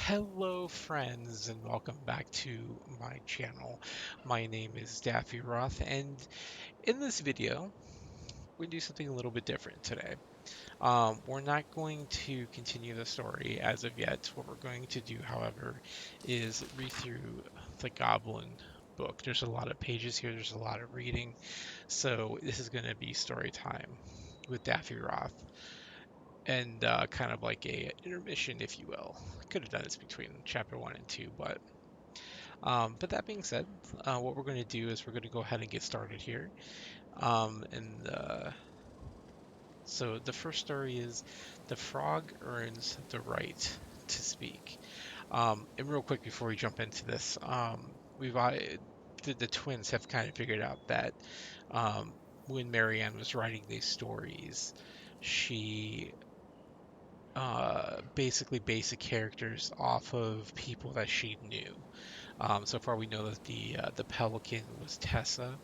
Hello, friends, and welcome back to my channel. My name is Daffy Roth, and in this video, we're going to do something a little bit different today. We're not going to continue the story as of yet. What we're going to do, however, is read through the Goblin book. There's a lot of pages here, there's a lot of reading, so this is going to be story time with Daffy Roth and kind of like a intermission, if you will. Could have done this between chapter one and two, but that being said, what we're going to do is we're going to go ahead and get started here. And so the first story is the frog earns the right to speak. And real quick before we jump into this, we've the twins have kind of figured out that when Marianne was writing these stories, she basically basic characters off of people that she knew. So far, we know that the Pelican was Tessa.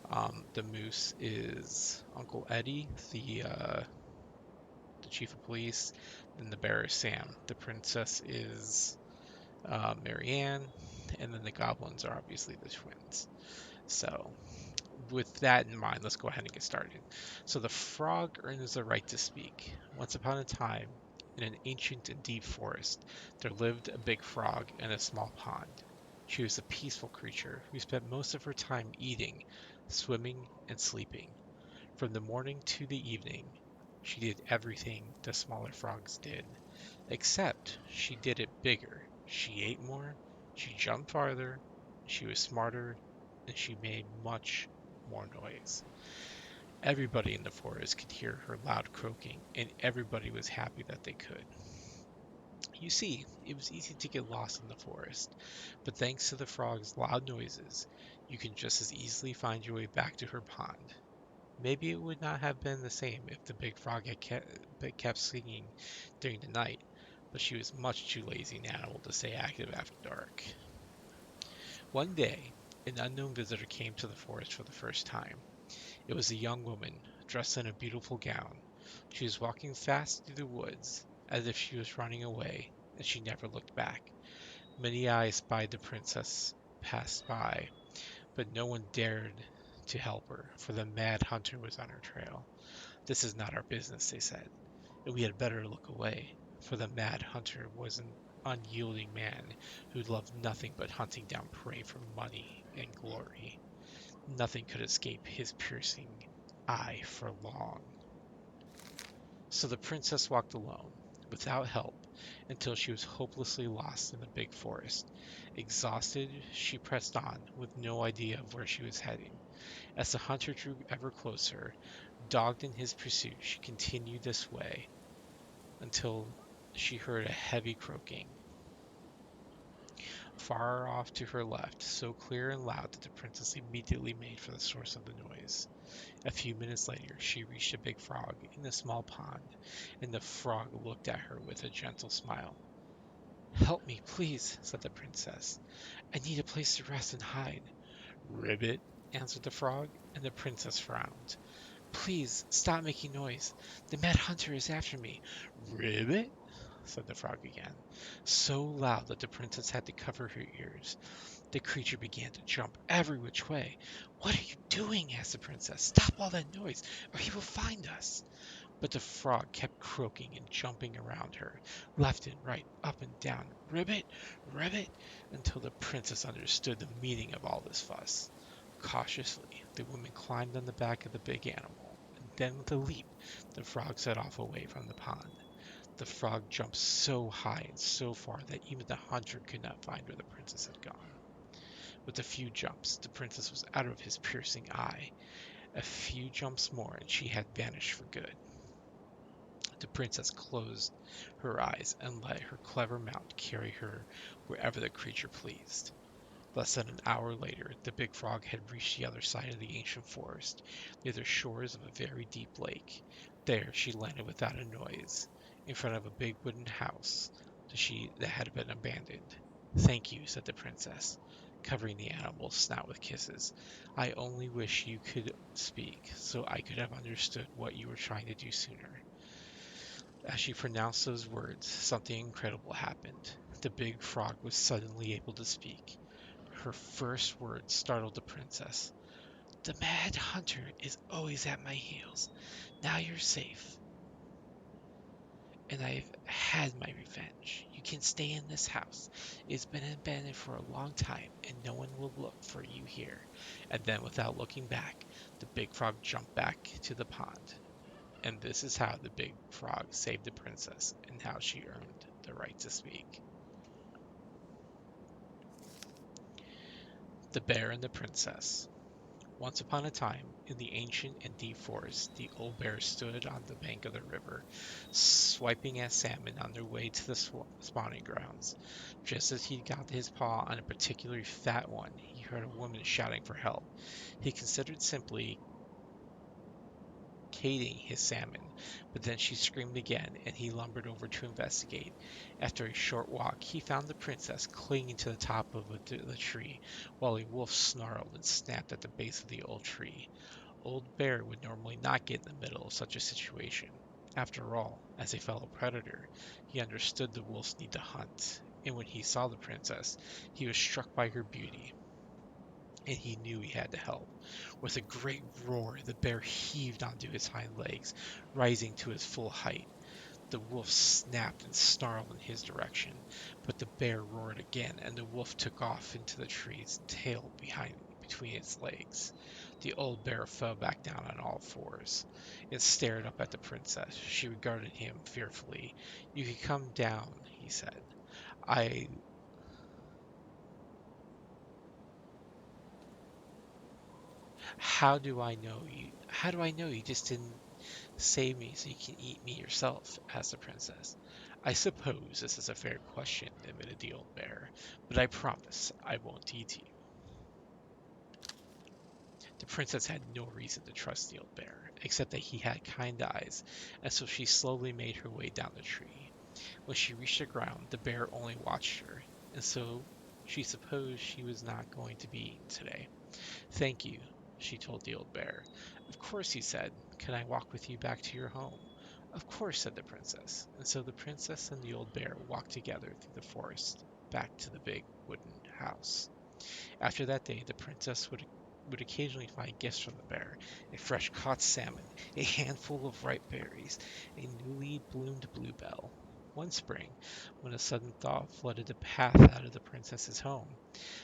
The moose is Uncle Eddy, the chief of police. Then the bear is Sam. The princess is Marianne, and then the goblins are obviously the twins. So, with that in mind, let's go ahead and get started. So the frog earns the right to speak. Once upon a time, in an ancient and deep forest, there lived a big frog in a small pond. She was a peaceful creature who spent most of her time eating, swimming, and sleeping. From the morning to the evening, she did everything the smaller frogs did, except she did it bigger. She ate more, she jumped farther, she was smarter, and she made much more noise. Everybody in the forest could hear her loud croaking, and everybody was happy that they could. You see, it was easy to get lost in the forest, but thanks to the frog's loud noises, you can just as easily find your way back to her pond. Maybe it would not have been the same if the big frog had kept singing during the night, but she was much too lazy an animal to stay active after dark. One day, an unknown visitor came to the forest for the first time. It was a young woman, dressed in a beautiful gown. She was walking fast through the woods, as if she was running away, and she never looked back. Many eyes spied the princess pass by, but no one dared to help her, for the mad hunter was on her trail. "This is not our business," they said, "and we had better look away," for the mad hunter was an unyielding man who loved nothing but hunting down prey for money and glory. Nothing could escape his piercing eye for long. So the princess walked alone, without help, until she was hopelessly lost in the big forest. Exhausted, she pressed on, with no idea of where she was heading. As the hunter drew ever closer, dogged in his pursuit, she continued this way until she heard a heavy croaking far off to her left, so clear and loud that the princess immediately made for the source of the noise. A few minutes later, she reached a big frog in a small pond, and the frog looked at her with a gentle smile. "Help me, please," said the princess. "I need a place to rest and hide." "Ribbit," answered the frog, and the princess frowned. "Please stop making noise. The mad hunter is after me." "Ribbit," said the frog again, so loud that the princess had to cover her ears. The creature began to jump every which way. "What are you doing?" asked the princess. "Stop all that noise, or he will find us." But the frog kept croaking and jumping around her, left and right, up and down, "Ribbit, ribbit," until the princess understood the meaning of all this fuss. Cautiously, the woman climbed on the back of the big animal, and then with a leap, the frog set off away from the pond. The frog jumped so high and so far that even the hunter could not find where the princess had gone. With a few jumps, the princess was out of his piercing eye. A few jumps more, and she had vanished for good. The princess closed her eyes and let her clever mount carry her wherever the creature pleased. Less than an hour later, the big frog had reached the other side of the ancient forest, near the shores of a very deep lake. There she landed without a noise, in front of a big wooden house that had been abandoned. "Thank you," said the princess, covering the animal's snout with kisses. "I only wish you could speak, so I could have understood what you were trying to do sooner." As she pronounced those words, something incredible happened. The big frog was suddenly able to speak. Her first words startled the princess. "The Mad Hunter is always at my heels. Now you're safe, and I've had my revenge. You can stay in this house. It's been abandoned for a long time, and no one will look for you here." And then, without looking back, the big frog jumped back to the pond. And this is how the big frog saved the princess and how she earned the right to speak. The Bear and the Princess. Once upon a time, in the ancient and deep forest, the old bear stood on the bank of the river, swiping at salmon on their way to the spawning grounds. Just as he got his paw on a particularly fat one, he heard a woman shouting for help. He considered simply cating his salmon, but then she screamed again, and he lumbered over to investigate. After a short walk, he found the princess clinging to the top of the tree, while a wolf snarled and snapped at the base of the old tree. Old Bear would normally not get in the middle of such a situation. After all, as a fellow predator, he understood the wolf's need to hunt, and when he saw the princess, he was struck by her beauty, and he knew he had to help. With a great roar, the bear heaved onto his hind legs, rising to his full height. The wolf snapped and snarled in his direction, but the bear roared again, and the wolf took off into the tree's tail between its legs. The old bear fell back down on all fours. It stared up at the princess. She regarded him fearfully. "You can come down," he said. "I How do I know you just didn't save me so you can eat me yourself?" asked the princess. "I suppose this is a fair question," admitted the old bear, "but I promise I won't eat you." The princess had no reason to trust the old bear, except that he had kind eyes, and so she slowly made her way down the tree. When she reached the ground, the bear only watched her, and so she supposed she was not going to be eaten today. "Thank you," she told the old bear. "Of course," he said. "Can I walk with you back to your home?" "Of course," said the princess. And so the princess and the old bear walked together through the forest back to the big wooden house. After that day, the princess would occasionally find gifts from the bear: a fresh caught salmon, a handful of ripe berries, a newly bloomed bluebell. One spring, when a sudden thought flooded the path out of the princess's home,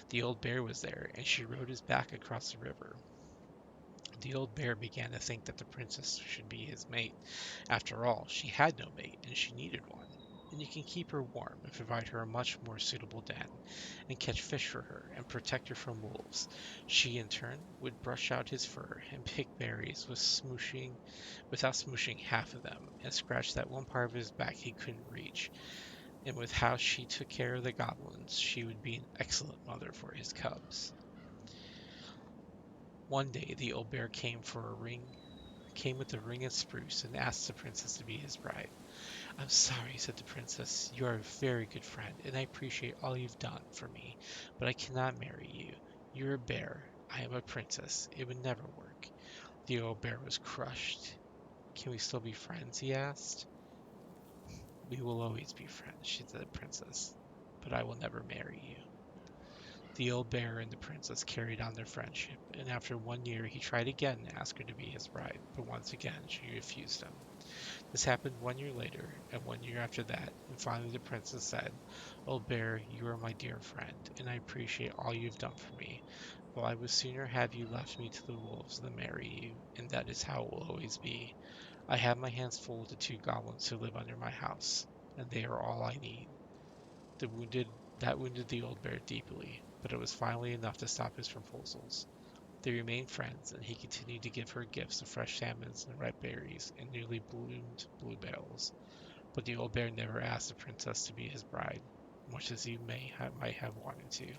the old bear was there, and she rode his back across the river. The old bear began to think that the princess should be his mate. After all, she had no mate, and she needed one. And you can keep her warm and provide her a much more suitable den, and catch fish for her, and protect her from wolves. She, in turn, would brush out his fur and pick berries without smooshing half of them, and scratch that one part of his back he couldn't reach. And with how she took care of the goblins, she would be an excellent mother for his cubs. One day the old bear came with a ring of spruce and asked the princess to be his bride. "I'm sorry," said the princess. "You are a very good friend, and I appreciate all you've done for me, but I cannot marry you. You're a bear. I am a princess. It would never work." The old bear was crushed. "Can we still be friends?" he asked. "We will always be friends," she said, "princess, but I will never marry you." The old bear and the princess carried on their friendship, and after 1 year he tried again to ask her to be his bride, but once again she refused him. This happened 1 year later, and 1 year after that, and finally the princess said, "Old bear, you are my dear friend, and I appreciate all you have done for me, but I would sooner have you left me to the wolves than marry you, and that is how it will always be. I have my hands full with the two goblins who live under my house, and they are all I need." The wounded That wounded the old bear deeply, but it was finally enough to stop his proposals. They remained friends, and he continued to give her gifts of fresh salmons and ripe berries and newly bloomed bluebells. But the old bear never asked the princess to be his bride, much as he might have wanted to.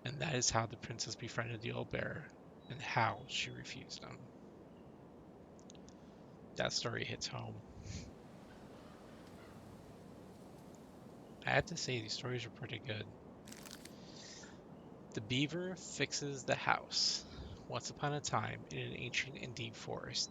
And that is how the princess befriended the old bear, and how she refused him. That story hits home. I have to say, these stories are pretty good. The beaver fixes the house. Once upon a time, in an ancient and deep forest,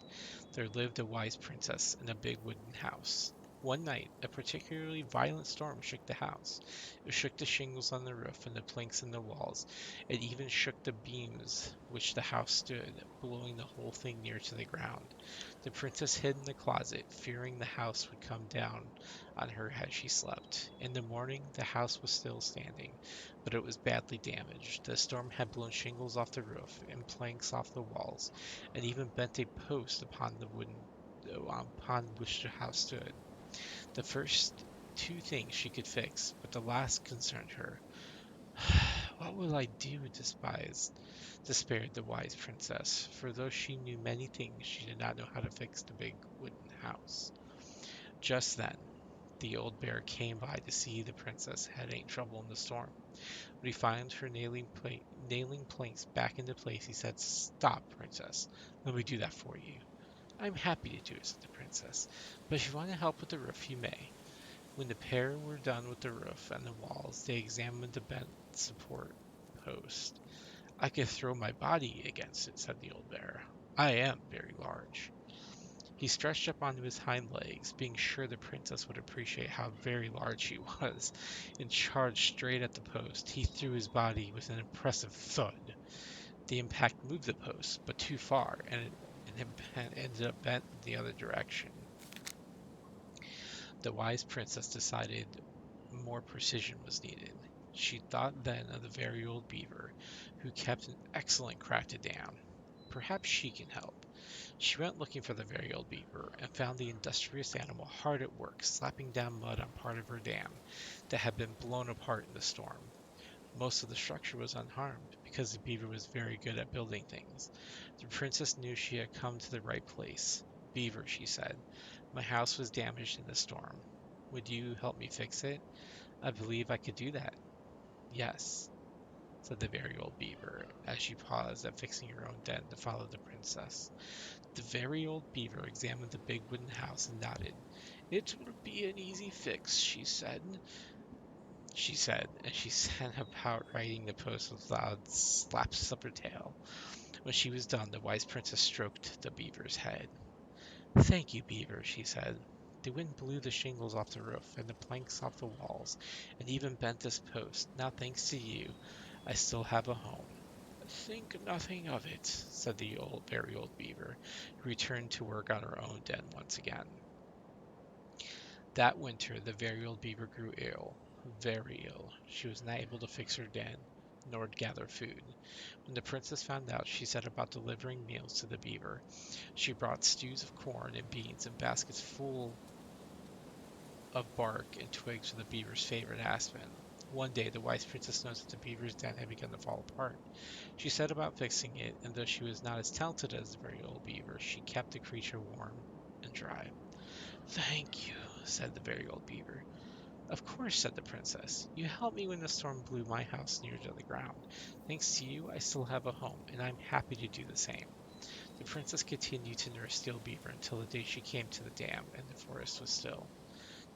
there lived a wise princess in a big wooden house. One night, a particularly violent storm shook the house. It shook the shingles on the roof and the planks in the walls. It even shook the beams which the house stood, blowing the whole thing near to the ground. The princess hid in the closet, fearing the house would come down on her as she slept. In the morning, the house was still standing, but it was badly damaged. The storm had blown shingles off the roof and planks off the walls, and even bent a post upon which the house stood. The first two things she could fix, but the last concerned her. What will I do, despaired the wise princess, for though she knew many things, she did not know how to fix the big wooden house. Just then, the old bear came by to see the princess had any trouble in the storm. When he found her nailing planks back into place, he said, "Stop, princess. Let me do that for you." "I'm happy to do it," said the princess, "but if you want to help with the roof, you may." When the pair were done with the roof and the walls, they examined the bent support post. "I could throw my body against it," said the old bear. "I am very large." He stretched up onto his hind legs, being sure the princess would appreciate how very large he was, and charged straight at the post. He threw his body with an impressive thud. The impact moved the post, but too far, and ended up bent in the other direction. The wise princess decided more precision was needed. She thought then of the very old beaver, who kept an excellent craft to dam. Perhaps she can help. She went looking for the very old beaver, and found the industrious animal hard at work slapping down mud on part of her dam that had been blown apart in the storm. Most of the structure was unharmed, because the beaver was very good at building things. The princess knew she had come to the right place. "Beaver," she said, "my house was damaged in the storm. Would you help me fix it?" "I believe I could do that." "Yes," said the very old beaver, as she paused at fixing her own den to follow the princess. The very old beaver examined the big wooden house and nodded. "It will be an easy fix," she said, as she set about righting the post with loud slaps of her tail. When she was done, the wise princess stroked the beaver's head. "Thank you, beaver," she said. "The wind blew the shingles off the roof and the planks off the walls, and even bent this post. Now, thanks to you, I still have a home." "Think nothing of it," said the very old beaver, who returned to work on her own den once again. That winter the very old beaver grew ill, very ill. She was not able to fix her den, nor gather food. When the princess found out, she set about delivering meals to the beaver. She brought stews of corn and beans and baskets full of bark and twigs for the beaver's favorite aspen. One day the wise princess noticed that the beaver's den had begun to fall apart. She set about fixing it, and though she was not as talented as the very old beaver, she kept the creature warm and dry. "Thank you," said the very old beaver. "Of course," said the princess. "You helped me when the storm blew my house near to the ground. Thanks to you, I still have a home, and I'm happy to do the same." The princess continued to nurse the old beaver until the day she came to the dam, and the forest was still.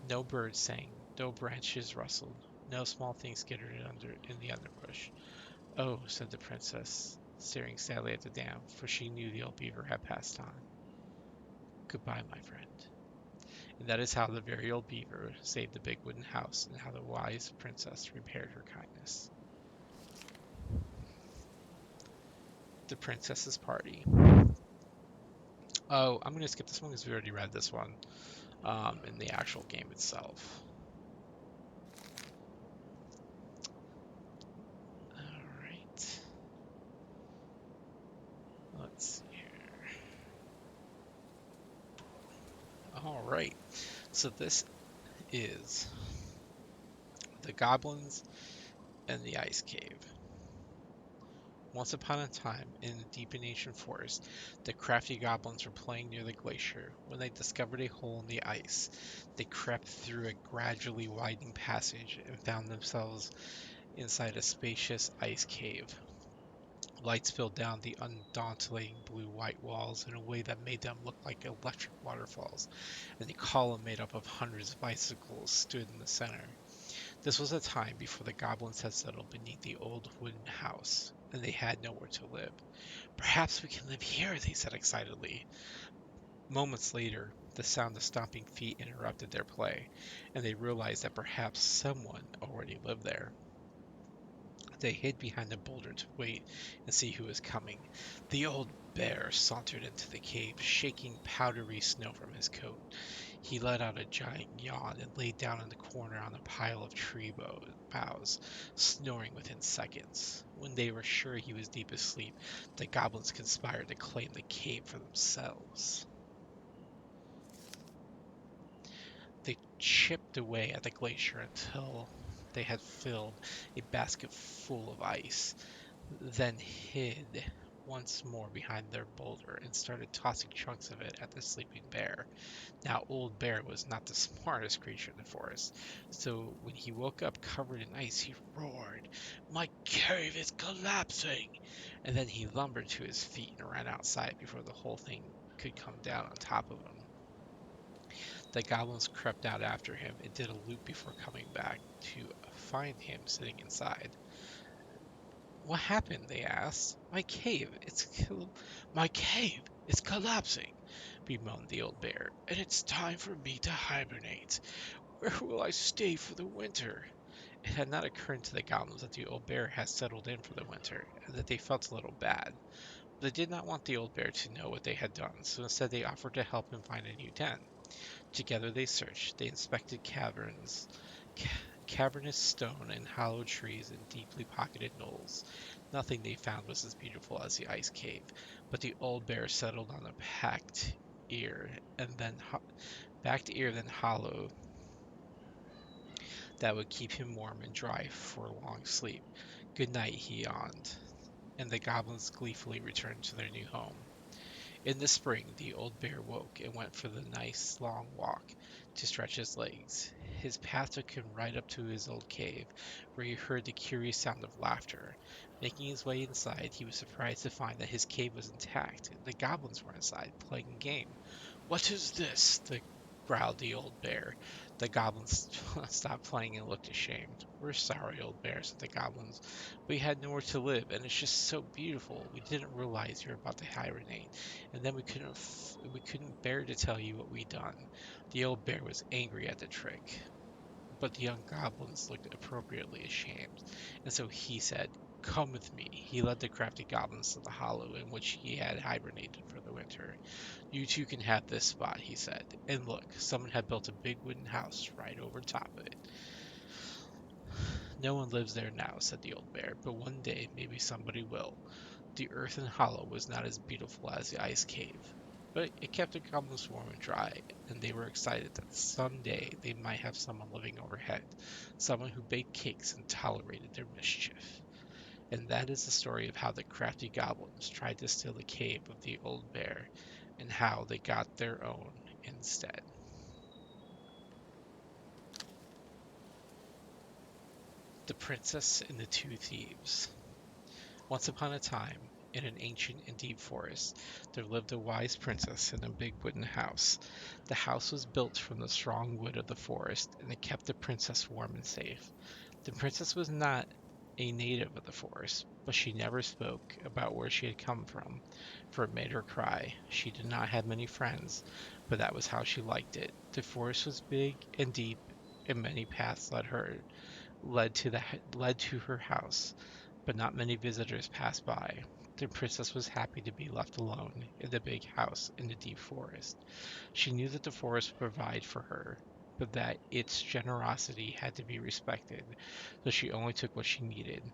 No birds sang, no branches rustled, no small thing skittered in the underbrush. "Oh," said the princess, staring sadly at the dam, for she knew the old beaver had passed on. "Goodbye, my friend." And that is how the very old beaver saved the big wooden house, and how the wise princess repaired her kindness. The Princess's Party. Oh, I'm going to skip this one because we already read this one in the actual game itself. Alright. Let's see here. Alright. So this is the Goblins and the Ice Cave. Once upon a time, in the deep and ancient forest, the crafty goblins were playing near the glacier when they discovered a hole in the ice. They crept through a gradually widening passage and found themselves inside a spacious ice cave. Light spilled down the undaunting blue-white walls in a way that made them look like electric waterfalls, and a column made up of hundreds of icicles stood in the center. This was a time before the goblins had settled beneath the old wooden house, and they had nowhere to live. "Perhaps we can live here," they said excitedly. Moments later, The sound of stomping feet interrupted their play, and they realized that perhaps someone already lived there. They hid behind a boulder to wait and see who was coming. The old bear sauntered into the cave, shaking powdery snow from his coat. He let out a giant yawn and lay down in the corner on a pile of tree boughs, snoring within seconds. When they were sure he was deep asleep, the goblins conspired to claim the cave for themselves. They chipped away at the glacier until they had filled a basket full of ice, then hid once more behind their boulder and started tossing chunks of it at the sleeping bear. Now, Old Bear was not the smartest creature in the forest, so when he woke up covered in ice, he roared, "My cave is collapsing!" And then he lumbered to his feet and ran outside before the whole thing could come down on top of him. The goblins crept out after him and did a loop before coming back to find him sitting inside. "What happened?" they asked. My cave is collapsing," bemoaned the old bear, "and it's time for me to hibernate. Where will I stay for the winter?" It had not occurred to the goblins that the old bear had settled in for the winter, and that they felt a little bad. But they did not want the old bear to know what they had done, so instead they offered to help him find a new den. Together they searched. They inspected cavernous stone and hollow trees and deeply pocketed knolls. Nothing they found was as beautiful as the ice cave, but the old bear settled on a ear, and then backed ear, then hollow that would keep him warm and dry for a long sleep. "Good night," he yawned, and the goblins gleefully returned to their new home. In the spring, the old bear woke and went for the nice long walk to stretch his legs. His path took him right up to his old cave, where he heard the curious sound of laughter. Making his way inside, he was surprised to find that his cave was intact. The goblins were inside, playing a game. "What is this?" growled the old bear. The goblins stopped playing and looked ashamed. "We're sorry, old bear," said the goblins. "We had nowhere to live, and it's just so beautiful. We didn't realize you were about to hibernate, and then we couldn't bear to tell you what we'd done." The old bear was angry at the trick, but the young goblins looked appropriately ashamed, and so he said, "Come with me." He led the crafty goblins to the hollow in which he had hibernated for the winter. "You two can have this spot," he said. And look, someone had built a big wooden house right over top of it. "No one lives there now," said the old bear, "but one day maybe somebody will." The earthen hollow was not as beautiful as the ice cave, but it kept the goblins warm and dry, and they were excited that some day they might have someone living overhead, someone who baked cakes and tolerated their mischief. And that is the story of how the crafty goblins tried to steal the cave of the old bear, and how they got their own instead. The Princess and the Two Thieves. Once upon a time, in an ancient and deep forest, there lived a wise princess in a big wooden house. The house was built from the strong wood of the forest, and it kept the princess warm and safe. The princess was not a native of the forest, but she never spoke about where she had come from, for it made her cry. She did not have many friends, but that was how she liked it. The forest was big and deep, and many paths led to her house, but not many visitors passed by. The princess was happy to be left alone in the big house in the deep forest. She knew that the forest would provide for her, but that its generosity had to be respected, so she only took what she needed.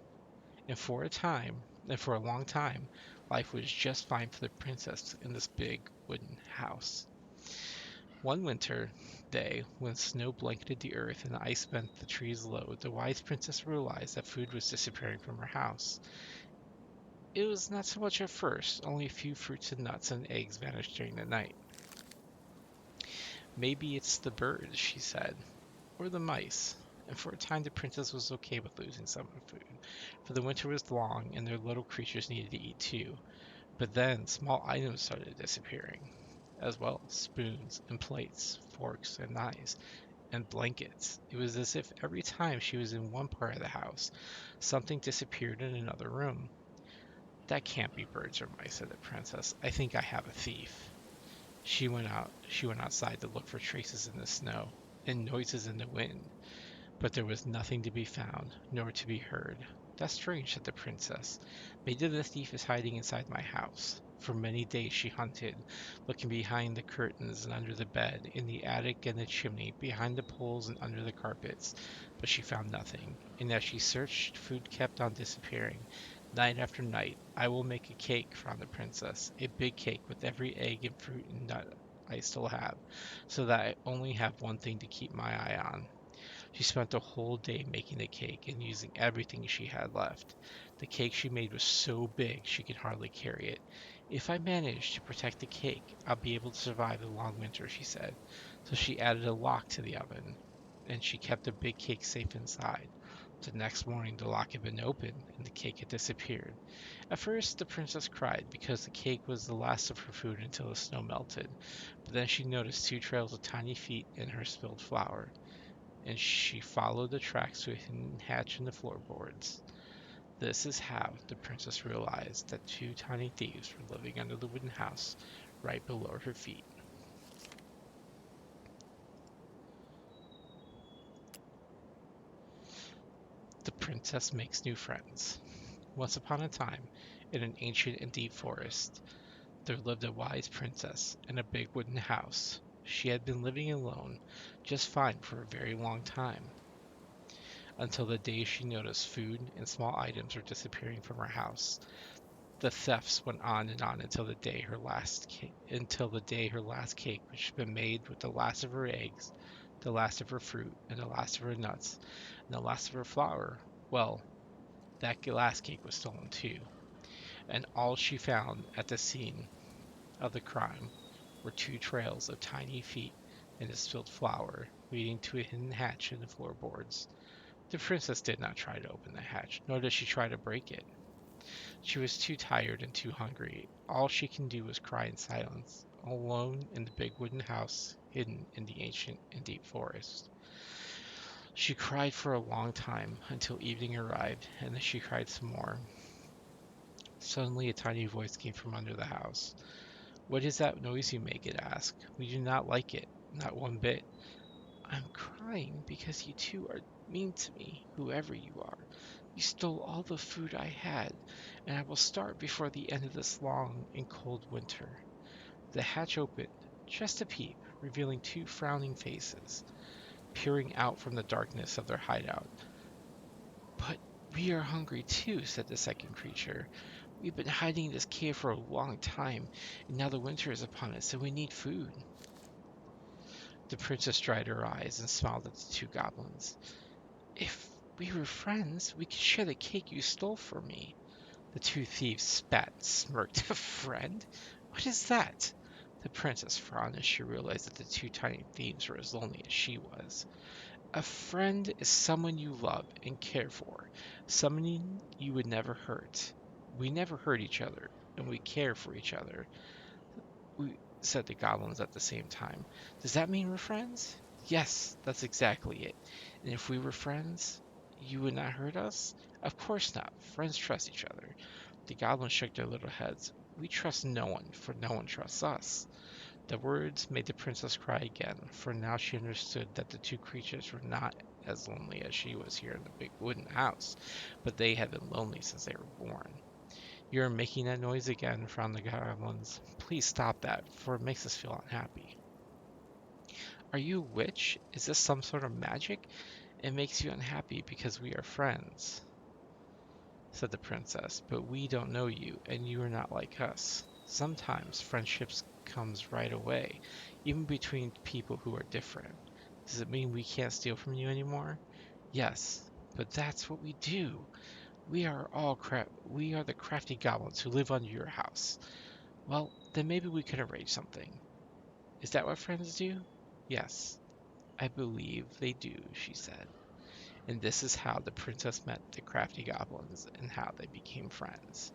And for a long time, life was just fine for the princess in this big wooden house. One winter day, when snow blanketed the earth and the ice bent the trees low, the wise princess realized that food was disappearing from her house. It was not so much at first, only a few fruits and nuts and eggs vanished during the night. "Maybe it's the birds," she said, "or the mice." And for a time the princess was okay with losing some of the food, for the winter was long and their little creatures needed to eat too. But then small items started disappearing, as well: spoons and plates, forks and knives, and blankets. It was as if every time she was in one part of the house, something disappeared in another room. "That can't be birds or mice," said the princess. "I think I have a thief." She went outside to look for traces in the snow and noises in the wind, but there was nothing to be found, nor to be heard. That's strange, said the princess. Maybe the thief is hiding inside my house. For many days she hunted, looking behind the curtains and under the bed, in the attic and the chimney, behind the poles and under the carpets, but she found nothing. And as she searched, food kept on disappearing. Night after night, I will make a cake, frowned the princess, a big cake with every egg and fruit and nut I still have, so that I only have one thing to keep my eye on. She spent the whole day making the cake and using everything she had left. The cake she made was so big she could hardly carry it. If I manage to protect the cake, I'll be able to survive the long winter, she said. So she added a lock to the oven, and she kept the big cake safe inside. The next morning the lock had been opened and the cake had disappeared. At first the princess cried because the cake was the last of her food until the snow melted, but then she noticed two trails of tiny feet in her spilled flour, and she followed the tracks to a hidden hatch in the floorboards. This is how the princess realized that two tiny thieves were living under the wooden house right below her feet. The princess makes new friends. Once upon a time, in an ancient and deep forest, there lived a wise princess in a big wooden house. She had been living alone just fine for a very long time, until the day she noticed food and small items were disappearing from her house. The thefts went on and on until the day her last cake, which had been made with the last of her eggs, the last of her fruit, and the last of her nuts, and the last of her flour. Well, that last cake was stolen too, and all she found at the scene of the crime were two trails of tiny feet and the spilled flour leading to a hidden hatch in the floorboards. The princess did not try to open the hatch, nor did she try to break it. She was too tired and too hungry. All she can do was cry in silence, alone in the big wooden house hidden in the ancient and deep forest. She cried for a long time until evening arrived, and then she cried some more. Suddenly a tiny voice came from under the house. "What is that noise you make?" it asked. "We do not like it, not one bit." "I'm crying because you two are mean to me, whoever you are. You stole all the food I had, and I will starve before the end of this long and cold winter." The hatch opened, just a peep, revealing two frowning faces, peering out from the darkness of their hideout. "But we are hungry too," said the second creature. "We've been hiding in this cave for a long time, and now the winter is upon us, and we need food." The princess dried her eyes and smiled at the two goblins. "If we were friends, we could share the cake you stole from me." The two thieves spat and smirked. "A friend? What is that?" The princess frowned as she realized that the two tiny thieves were as lonely as she was. "A friend is someone you love and care for, someone you would never hurt. We never hurt each other, and we care for each other," said the goblins at the same time. "Does that mean we're friends?" "Yes, that's exactly it. And if we were friends, you would not hurt us?" "Of course not. Friends trust each other." The goblins shook their little heads. "We trust no one, for no one trusts us." The words made the princess cry again, for now she understood that the two creatures were not as lonely as she was here in the big wooden house, but they had been lonely since they were born. "You're making that noise again," frowned the goblins. "Please stop that, for it makes us feel unhappy." "Are you a witch? Is this some sort of magic? It makes you unhappy because we are friends," said the princess, "but we don't know you, and you are not like us. Sometimes friendships comes right away, even between people who are different. Does it mean we can't steal from you anymore?" "Yes, but that's what we do. We are the crafty goblins who live under your house." "Well, then maybe we can arrange something." "Is that what friends do?" "Yes, I believe they do," she said. And this is how the princess met the crafty goblins and how they became friends.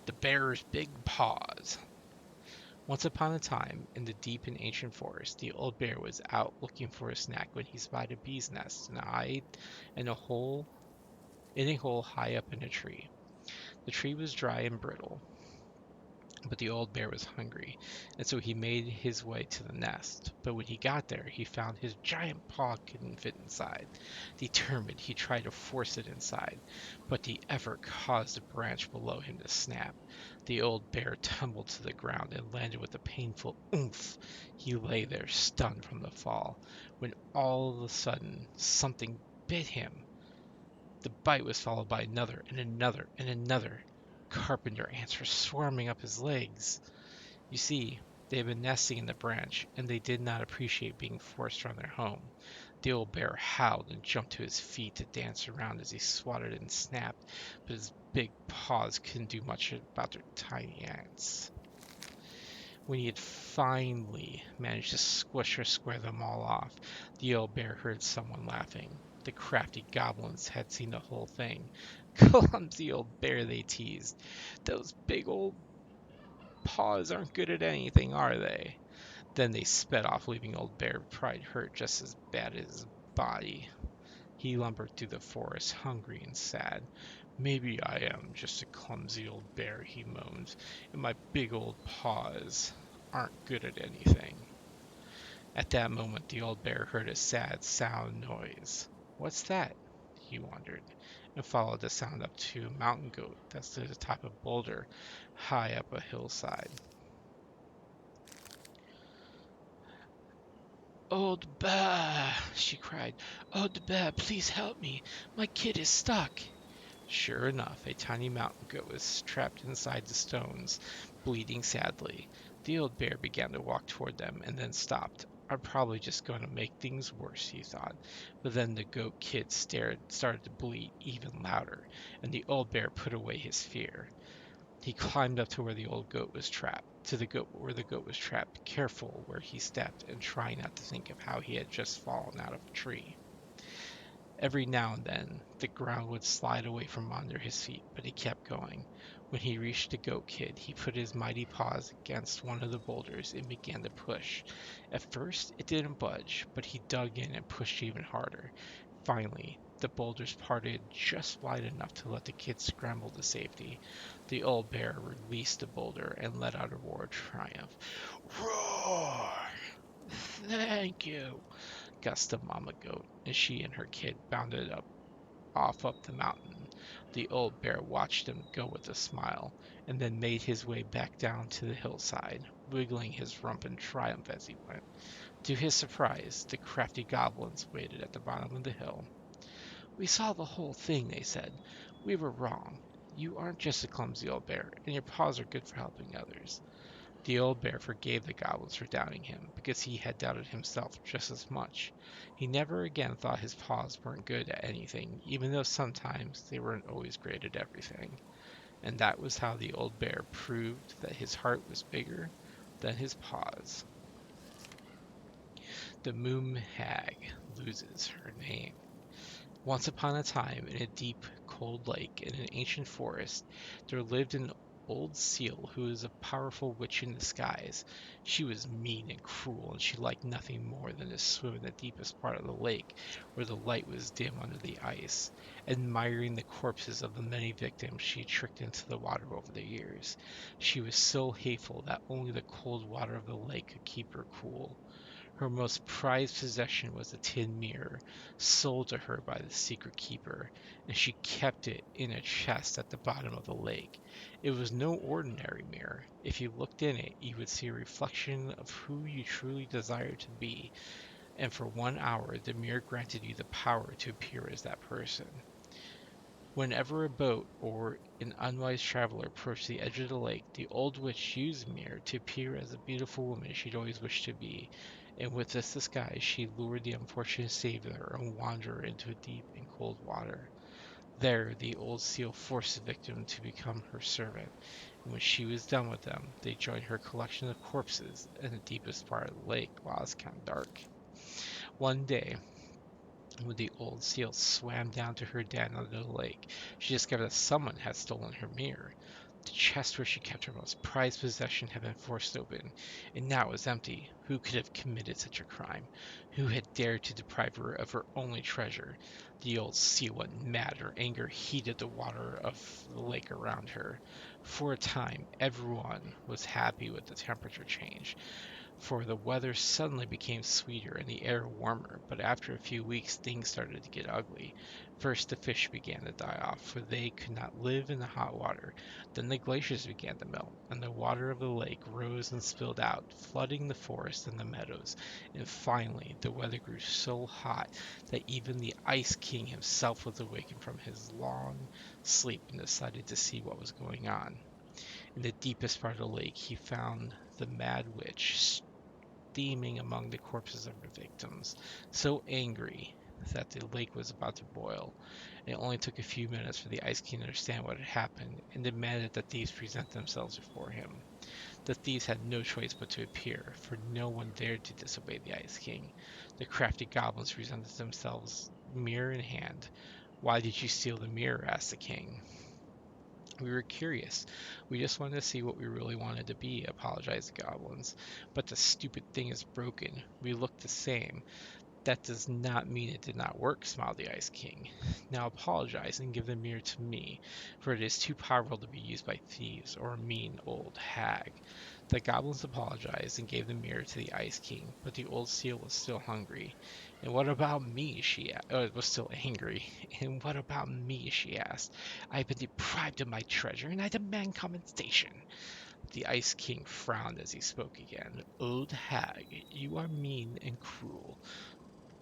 The Bear's Big Paws. Once upon a time, in the deep and ancient forest, the old bear was out looking for a snack when he spied a bee's nest in a hole high up in a tree. The tree was dry and brittle, But the old bear was hungry, and so he made his way to the nest. But when he got there, he found his giant paw couldn't fit inside. Determined, he tried to force it inside, but the effort caused a branch below him to snap. The old bear tumbled to the ground and landed with a painful oomph. He lay there, stunned from the fall, when all of a sudden something bit him. The bite was followed by another and another and another. Carpenter ants were swarming up his legs. You see, they had been nesting in the branch, and they did not appreciate being forced from their home. The old bear howled and jumped to his feet to dance around as he swatted and snapped, but his big paws couldn't do much about their tiny ants. When he had finally managed to squish or square them all off, the old bear heard someone laughing. The crafty goblins had seen the whole thing. Clumsy old bear, they teased. Those big old paws aren't good at anything, are they? Then they sped off, leaving old bear pride hurt just as bad as his body. He lumbered through the forest, hungry and sad. Maybe I am just a clumsy old bear, he moaned, and my big old paws aren't good at anything. At that moment, the old bear heard a sad sound noise. What's that? He wondered, and followed the sound up to a mountain goat that stood atop a boulder high up a hillside. Old bear, she cried. Old bear, please help me. My kid is stuck. Sure enough, a tiny mountain goat was trapped inside the stones, bleeding sadly. The old bear began to walk toward them and then stopped. I'm probably just going to make things worse, he thought. But then the goat kid started to bleed even louder, and the old bear put away his fear. He climbed up to where the old goat was trapped, to the goat where the goat was trapped, careful where he stepped and trying not to think of how he had just fallen out of a tree. Every now and then the ground would slide away from under his feet, but he kept going. When he reached the goat kid, he put his mighty paws against one of the boulders and began to push. At first it didn't budge, but he dug in and pushed even harder. Finally, the boulders parted just wide enough to let the kid scramble to safety. The old bear released the boulder and let out a roar of triumph. Roar! Thank you, guessed the mama goat, as she and her kid bounded up the mountain. The old bear watched them go with a smile, and then made his way back down to the hillside, wiggling his rump in triumph as he went. To his surprise, the crafty goblins waited at the bottom of the hill. We saw the whole thing, they said. We were wrong. You aren't just a clumsy old bear, and your paws are good for helping others. The old bear forgave the goblins for doubting him, because he had doubted himself just as much. He never again thought his paws weren't good at anything, even though sometimes they weren't always great at everything. And that was how the old bear proved that his heart was bigger than his paws. The Moon Hag loses her name. Once upon a time, in a deep, cold lake in an ancient forest, there lived an old seal who was a powerful witch in disguise. She was mean and cruel, and she liked nothing more than to swim in the deepest part of the lake, where the light was dim under the ice, admiring the corpses of the many victims she tricked into the water over the years. She was so hateful that only the cold water of the lake could keep her cool. Her most prized possession was a tin mirror, sold to her by the secret keeper, and she kept it in a chest at the bottom of the lake. It was no ordinary mirror. If you looked in it, you would see a reflection of who you truly desired to be, and for 1 hour the mirror granted you the power to appear as that person. Whenever a boat or an unwise traveler approached the edge of the lake, the old witch used the mirror to appear as the beautiful woman she'd always wished to be, and with this disguise she lured the unfortunate sailor or wanderer into deep and cold water. There the old seal forced the victim to become her servant, and when she was done with them, they joined her collection of corpses in the deepest part of the lake while it was kind of dark. One day, when the old seal swam down to her den under the lake, she discovered that someone had stolen her mirror. The chest where she kept her most prized possession had been forced open, and now it was empty. Who could have committed such a crime? Who had dared to deprive her of her only treasure? The old seal went mad. Her anger heated the water of the lake around her. For a time, everyone was happy with the temperature change, for the weather suddenly became sweeter and the air warmer, but after a few weeks things started to get ugly. First the fish began to die off, for they could not live in the hot water. Then the glaciers began to melt, and the water of the lake rose and spilled out, flooding the forest and the meadows. And finally the weather grew so hot that even the Ice King himself was awakened from his long sleep and decided to see what was going on. In the deepest part of the lake he found the Mad Witch steaming among the corpses of her victims, so angry that the lake was about to boil. It only took a few minutes for the Ice King to understand what had happened and demanded that thieves present themselves before him. The thieves had no choice but to appear, for no one dared to disobey the Ice King. The crafty goblins presented themselves, mirror in hand. "Why did you steal the mirror?" asked the king. "We were curious. We just wanted to see what we really wanted to be," apologized the goblins. "But the stupid thing is broken. We look the same." "That does not mean it did not work," smiled the Ice King. "Now apologize and give the mirror to me, for it is too powerful to be used by thieves or a mean old hag." The goblins apologized and gave the mirror to the Ice King, but the old seal was still hungry. "And what about me?" was still angry. "And what about me?" she asked. "I have been deprived of my treasure, and I demand compensation." The Ice King frowned as he spoke again. "Old hag, you are mean and cruel.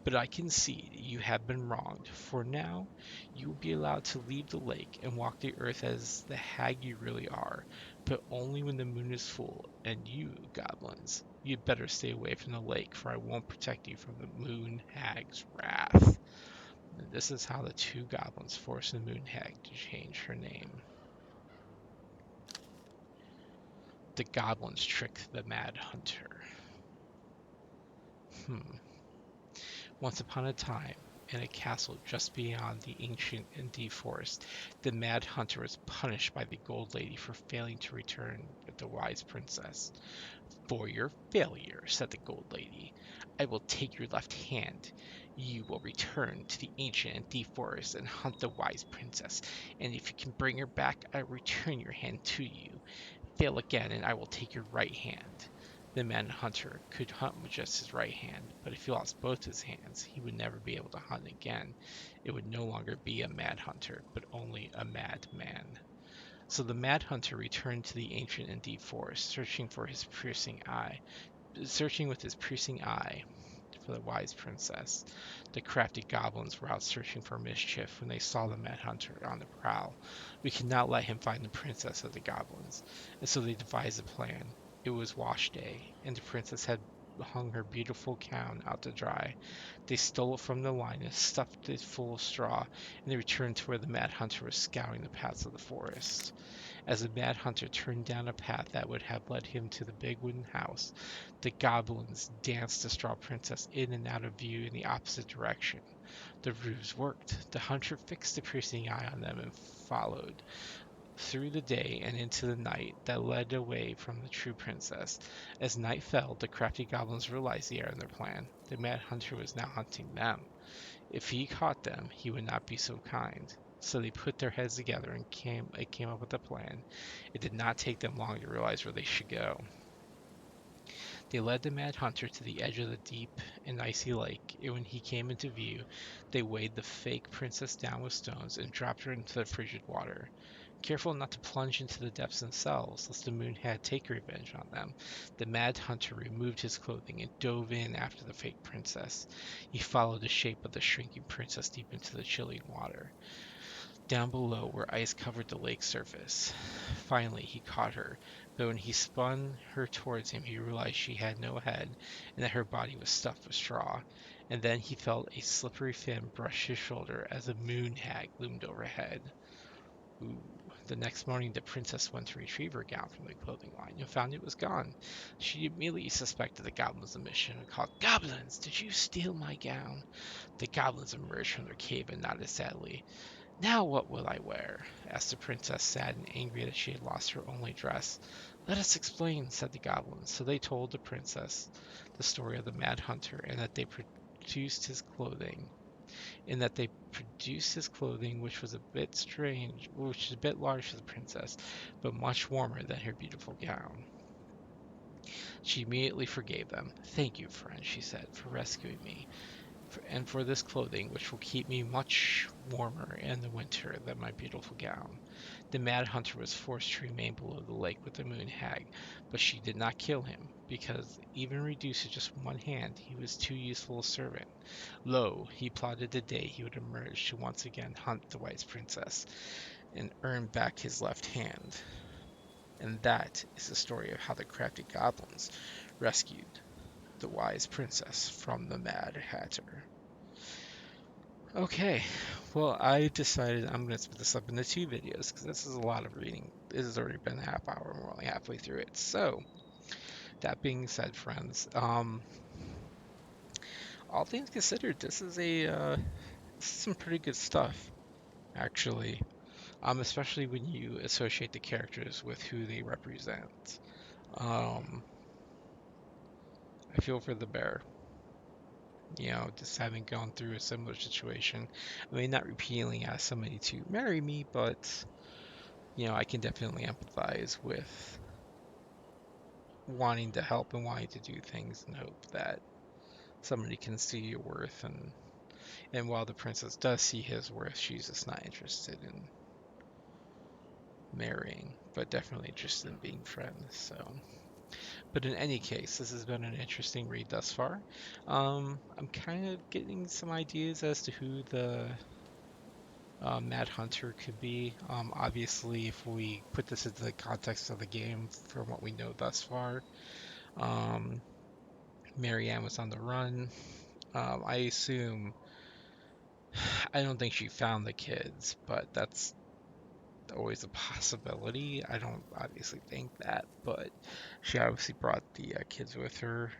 But I concede you have been wronged, for now you will be allowed to leave the lake and walk the earth as the hag you really are, but only when the moon is full, and you, goblins, you'd better stay away from the lake, for I won't protect you from the moon hag's wrath." And this is how the two goblins forced the moon hag to change her name. The goblins tricked the Mad Hunter. Hmm. Once upon a time, in a castle just beyond the ancient and deep forest, the Mad Hunter was punished by the Gold Lady for failing to return with the wise princess. "For your failure," said the Gold Lady, "I will take your left hand. You will return to the ancient and deep forest and hunt the wise princess, and if you can bring her back, I will return your hand to you. Fail again, and I will take your right hand." The man-hunter could hunt with just his right hand, but if he lost both his hands, he would never be able to hunt again. It would no longer be a mad hunter, but only a mad man. So the mad hunter returned to the ancient and deep forest, searching with his piercing eye for the wise princess. The crafty goblins were out searching for mischief when they saw the mad hunter on the prowl. "We cannot let him find the princess," said the goblins, and so they devised a plan. It was wash day, and the princess had hung her beautiful gown out to dry. They stole it from the line and stuffed it full of straw, and they returned to where the mad hunter was scouring the paths of the forest. As the mad hunter turned down a path that would have led him to the big wooden house, the goblins danced the straw princess in and out of view in the opposite direction. The ruse worked. The hunter fixed a piercing eye on them and followed through the day and into the night that led away from the true princess. As night fell, the crafty goblins realized the error in their plan. The mad hunter was now hunting them. If he caught them, he would not be so kind. So they put their heads together and came up with a plan. It did not take them long to realize where they should go. They led the mad hunter to the edge of the deep and icy lake, and when he came into view, they weighed the fake princess down with stones and dropped her into the frigid water. Careful not to plunge into the depths themselves, lest the moon hag take revenge on them, the mad hunter removed his clothing and dove in after the fake princess. He followed the shape of the shrinking princess deep into the chilling water, down below where ice covered the lake's surface. Finally he caught her, but when he spun her towards him he realized she had no head and that her body was stuffed with straw. And then he felt a slippery fin brush his shoulder as a moon hag loomed overhead. Ooh. The next morning the princess went to retrieve her gown from the clothing line and found it was gone. She immediately suspected the goblins of mischief and called, "Goblins, did you steal my gown?" The goblins emerged from their cave and nodded sadly. Now what will I wear? Asked the princess, sad and angry that she had lost her only dress. Let us explain, said the goblins. So they told the princess the story of the mad hunter, and that they produced his clothing, which was a bit strange, which is a bit large for the princess, but much warmer than her beautiful gown. She immediately forgave them. Thank you, friend, she said, for rescuing me, and for this clothing, which will keep me much warmer in the winter than my beautiful gown. The mad hunter was forced to remain below the lake with the moon hag, but she did not kill him, because, even reduced to just one hand, he was too useful a servant. Lo, he plotted the day he would emerge to once again hunt the wise princess, and earn back his left hand. And that is the story of how the crafty goblins rescued the wise princess from the Mad Hatter. Okay, well, I decided I'm going to split this up into two videos because this is a lot of reading. This has already been a half hour, and we're only halfway through it. So, that being said, friends, all things considered, this is some pretty good stuff, actually. Especially when you associate the characters with who they represent. Um, I feel for the bear. Just having gone through a similar situation. I mean, not repeatedly ask somebody to marry me, but I can definitely empathize with wanting to help and wanting to do things and hope that somebody can see your worth. And while the princess does see his worth, she's just not interested in marrying, but definitely interested in being friends. So, but in any case, this has been an interesting read thus far. I'm kind of getting some ideas as to who the Mad Hunter could be. Obviously, if we put this into the context of the game, from what we know thus far, um, Marianne was on the run. I assume, I don't think she found the kids, but that's always a possibility. I don't obviously think that, but she obviously brought the kids with her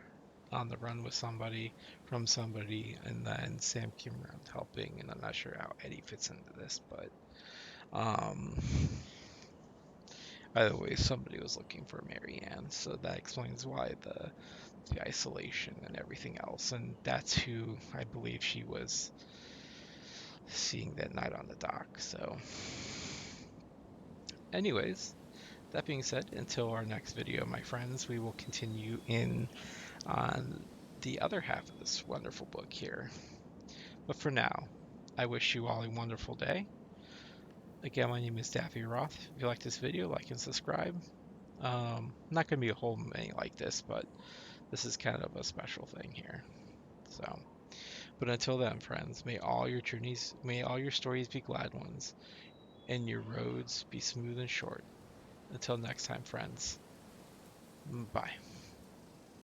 on the run with somebody, from somebody, and then Sam came around helping, and I'm not sure how Eddie fits into this, but um, either way, somebody was looking for Marianne, so that explains why the isolation and everything else, and that's who I believe she was seeing that night on the dock. So, anyways, that being said, until our next video, my friends, we will continue in on the other half of this wonderful book here. But for now, I wish you all a wonderful day. Again, my name is Daffy Roth. If you like this video, like and subscribe. Not going to be a whole many like this, but this is kind of a special thing here. So, but until then, friends, may all your stories be glad ones, and your roads be smooth and short. Until next time, friends. Bye.